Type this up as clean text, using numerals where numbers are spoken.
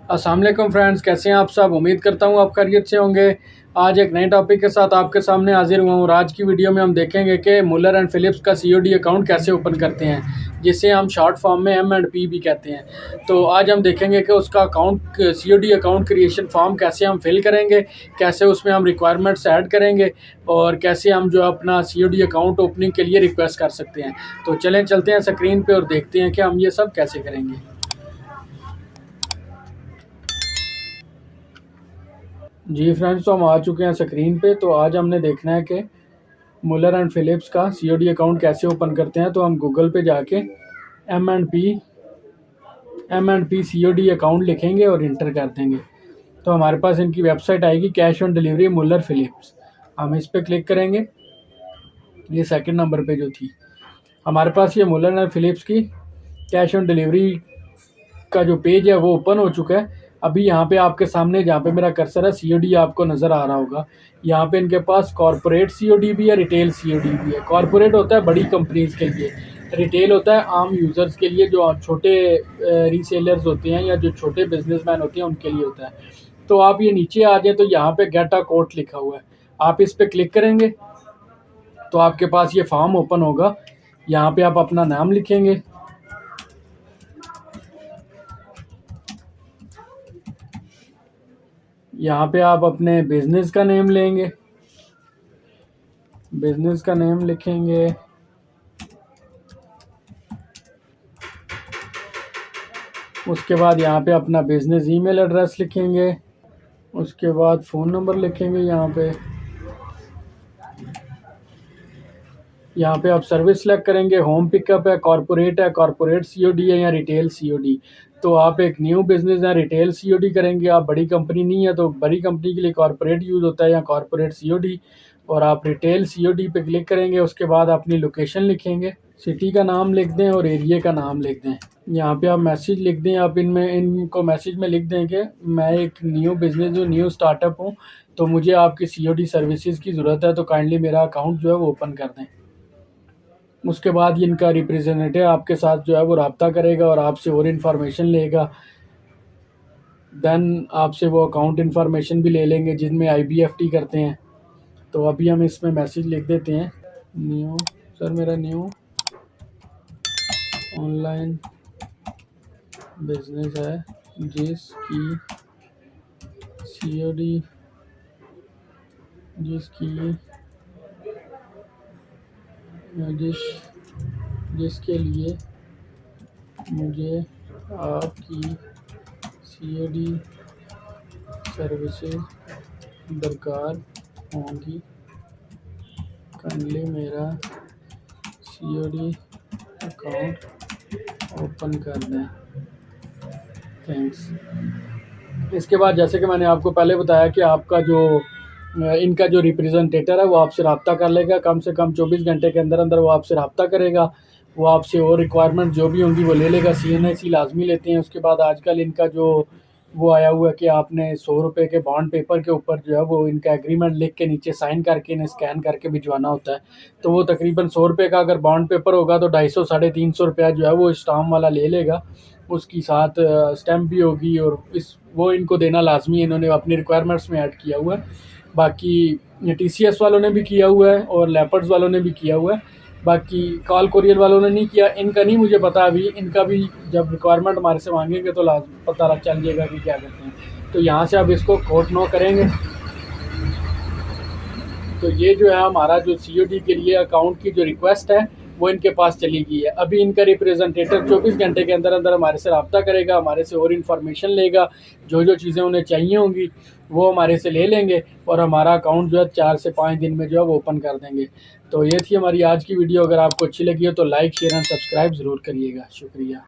अस्सलाम वालेकुम फ्रेंड्स, कैसे हैं आप सब। उम्मीद करता हूं आप खैरियत से होंगे। आज एक नए टॉपिक के साथ आपके सामने हाजिर हुआ हूं और आज की वीडियो में हम देखेंगे कि मुलर एंड फिलिप्स का सीओडी अकाउंट कैसे ओपन करते हैं, जिसे हम शॉर्ट फॉर्म में M&P भी कहते हैं। तो आज हम देखेंगे कि उसका account COD account creation form कैसे हम फिल करेंगे, कैसे उसमें हम रिक्वायरमेंट्स ऐड करेंगे और कैसे हम जो अपना सीओडी अकाउंट ओपनिंग के लिए रिक्वेस्ट कर सकते हैं। तो चलते हैं स्क्रीन पर और देखते हैं कि हम ये सब कैसे करेंगे। जी फ्रेंड्स, तो हम आ चुके हैं स्क्रीन पे। तो आज हमने देखना है कि मुलर एंड फिलिप्स का सीओडी अकाउंट कैसे ओपन करते हैं। तो हम गूगल पे जाके M and P COD account लिखेंगे और इंटर कर देंगे। तो हमारे पास इनकी वेबसाइट आएगी, cash on delivery Muller Phillips. हम इस पर क्लिक करेंगे। ये सेकंड नंबर पे जो थी हमारे पास, ये मुलर एंड फिलिप्स की कैश ऑन डिलीवरी का जो पेज है वो ओपन हो चुका है। अभी यहाँ पे आपके सामने जहाँ पे मेरा कर्सर है सीओडी आपको नज़र आ रहा होगा। यहाँ पे इनके पास कॉर्पोरेट सीओडी भी है, रिटेल सीओडी भी है। कॉर्पोरेट होता है बड़ी कंपनीज के लिए, रिटेल होता है आम यूज़र्स के लिए, जो छोटे रीसेलर्स होते हैं या जो छोटे बिजनेसमैन होते हैं उनके लिए होता है। तो आप ये नीचे आ जाए तो यहाँ पे गेट अ कोट लिखा हुआ है, आप इस पर क्लिक करेंगे तो आपके पास ये फॉर्म ओपन होगा। यहाँ पे आप अपना नाम लिखेंगे, यहाँ पे आप अपने बिजनेस का नेम लेंगे, बिजनेस का नेम लिखेंगे। उसके बाद यहाँ पे अपना बिजनेस ईमेल एड्रेस लिखेंगे। उसके बाद फ़ोन नंबर लिखेंगे। यहाँ पे आप सर्विस सेलेक्ट करेंगे, होम पिकअप है, कॉर्पोरेट सीओडी है या रिटेल सीओडी। तो आप एक न्यू बिज़नेस है, रिटेल सीओडी करेंगे। आप बड़ी कंपनी नहीं है तो बड़ी कंपनी के लिए कॉर्पोरेट यूज़ होता है या कॉर्पोरेट सीओडी, और आप रिटेल सीओडी पे क्लिक करेंगे। उसके बाद अपनी लोकेशन लिखेंगे, सिटी का नाम लिख दें और एरिया का नाम लिख दें। यहाँ पे आप मैसेज लिख दें, आप इनको मैसेज में लिख दें कि मैं एक न्यू बिज़नेस हूँ, न्यू स्टार्टअप हूँ, तो मुझे आपकी सीओडी सर्विसेज की ज़रूरत है, तो काइंडली मेरा अकाउंट जो है वो ओपन कर दें। उसके बाद इनका रिप्रेजेंटेटिव आपके साथ जो है वो रब्ता करेगा और आपसे और इन्फॉर्मेशन लेगा। देन आपसे वो अकाउंट इन्फॉर्मेशन भी ले लेंगे जिनमें IBFT करते हैं। तो अभी हम इसमें मैसेज लिख देते हैं, न्यू सर मेरा न्यू ऑनलाइन बिजनेस है जिसकी सीओडी जिसके लिए मुझे आपकी सीओडी सर्विसेज दरकार होंगी, काइंडली मेरा सीओडी अकाउंट ओपन कर दें, थैंक्स। इसके बाद जैसे कि मैंने आपको पहले बताया कि आपका जो इनका जो रिप्रेजेंटेटर है वो आपसे रब्ता कर लेगा। कम से कम 24 घंटे के अंदर अंदर वो आपसे रब्ता करेगा। वो आपसे और रिक्वायरमेंट जो भी होंगी वो ले लेगा। CNIC लाजमी लेते हैं। उसके बाद आजकल इनका जो वो आया हुआ है कि आपने 100 रुपये के बॉन्ड पेपर के ऊपर जो है वो इनका एग्रीमेंट लिख के नीचे साइन करके इन्हें स्कैन करके भिजवाना होता है। तो वो तकरीबन 100 रुपये का अगर बॉन्ड पेपर होगा तो 250 साढ़े 300 रुपया जो है वो स्टाम्प वाला ले लेगा। उसकी साथ स्टैम्प भी होगी और वो इनको देना लाजमी है, इन्होंने अपनी रिक्वायरमेंट्स में ऐड किया हुआ है। बाकी TCS वालों ने भी किया हुआ है और लेपर्ड्स वालों ने भी किया हुआ है। बाकी कॉल कोरियर वालों ने नहीं किया, इनका नहीं मुझे पता। अभी इनका भी जब रिक्वायरमेंट हमारे से मांगेंगे तो पता चल जाएगा कि क्या करते हैं। तो यहाँ से आप इसको कोट नो करेंगे। तो ये जो है हमारा जो COD के लिए अकाउंट की जो रिक्वेस्ट है वो इनके पास चली गई है। अभी इनका रिप्रेजेंटेटिव 24 घंटे के अंदर अंदर हमारे से रब्ता करेगा, हमारे से और इन्फॉर्मेशन लेगा, जो चीज़ें उन्हें चाहिए होंगी वो हमारे से ले लेंगे और हमारा अकाउंट जो है 4 से 5 दिन में जो है वो ओपन कर देंगे। तो ये थी हमारी आज की वीडियो। अगर आपको अच्छी लगी हो तो लाइक शेयर एंड सब्सक्राइब ज़रूर करिएगा। शुक्रिया।